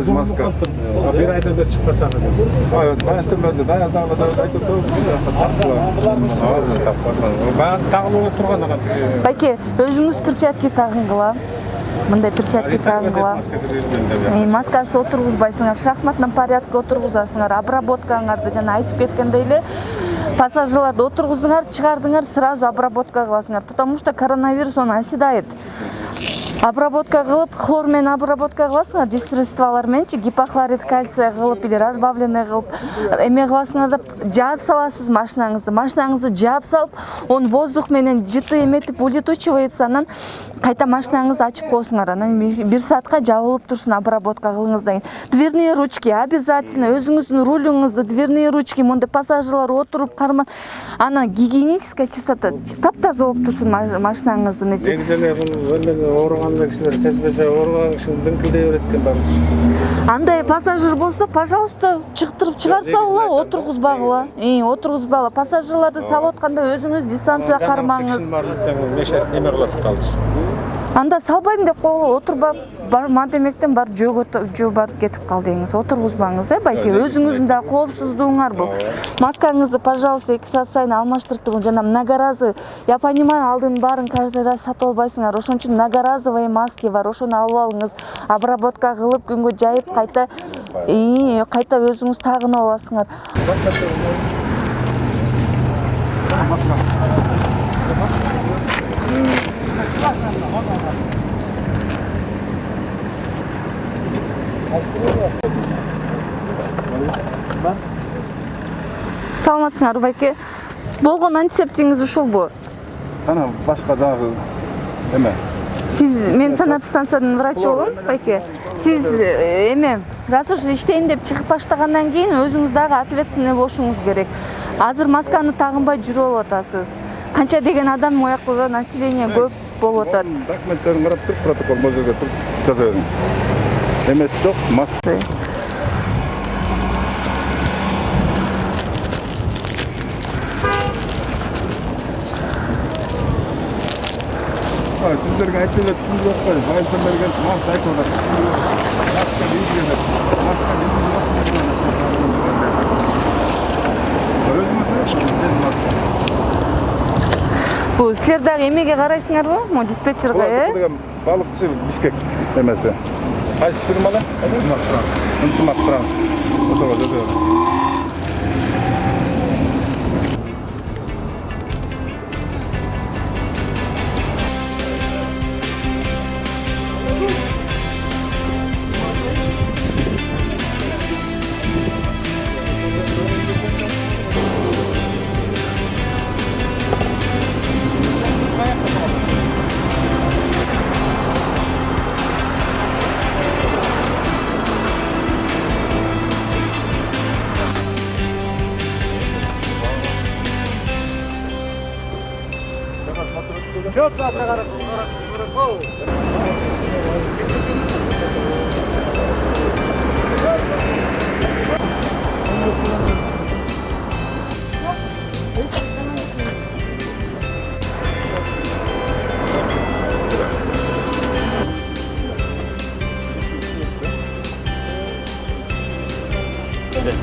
без маска. Bir aydan da çıkmasa mı? Байке, өзіңіз перчатки тағыңғыла. Мындай перчатки тағыңғыла. Маскасы отырғызбайсыңар, шахматның порядка отырғызасыңар, обработкаңарды жана айтып кеткендей эле пассажирларды отырғызыңар, чыгардыңар, сразу обработка кыласыңар, потому что коронавирус он оседает. Обработка кылып, хлормен обработка кыласыңар, дистресстволар менчи, гипохлорид кальция кылып или разбавленный кылып, эме кыласыңар деп жаап саласыз машинаңызды жаап салып, он воздух менен жыты эметип улетучивается, анан кайта машинаңызды ачып коесуңар, анан 1 саатка жабылып турсун обработка кылыңыздан кийин. Дверные ручки обязательно, өзүңүздүн рулуңузду дверные ручки, мондай пассажирлар отуруп карман, анан гигиеническая чистота, таптаза болуп турсун машинаңыздын ичи. Кишилер сезбесе ооруган киши дыңкылдей берет экен баары. Андай пассажир болсо, пожалуйста, чыктырып чыгарып салгыла, отургузбагыла. Отургузбагыла. Пассажирларды салып атканда өзүңүз дистанция кармаңыз. Неме кылып калдыш. Анда салбайм деп койгула, отурбап, барма демектен бар жөө барып кетип кал деңиз. Отургузбаңыз, байке, өзүңүздүн да коопсуздугуңар бул. Маскаңызды, пожалуйста, 2 саат сайын алмаштырып туруң. Жана многоразовый. Я понимаю, алдын баарын каждый раз сатып албайсыңар. Ошон үчүн многоразовый маски бар. Ошону алып алыңыз. Обработка кылып, күнгө жайып, кайта өзүңүз тагынып аласыңар. Саламатсыңар, байке. Болгон антисептигиңиз ушулбу? Ана башка дагы эме. Сиз мен санэпидстанциянын врачы болом, байке. Сиз эме, раз уж иштейм деп чыгып баштагандан кийин өзүңүз дагы ответственный болушуңуз керек. Азыр масканы тагынбай жүрүп атасыз. Канча деген адам уякта население көп болуп атат. Документтерин карап туруп, протокол мозерге туруп жаза бериңиз. Эмеси жок, маска. Sizlerge айтып эле түшүнүп жатпайбы? Байырдан берген маска айтып атат. Маска дейт. Маска дейт. Бул силер дагы эмеге карайсыңарбы? Мо диспетчерге, Балыкчы Бишкек эмеси. Кайсы фирмада? Ынтымак Транс. Ошого жаза. Çok zaten karı. Evet.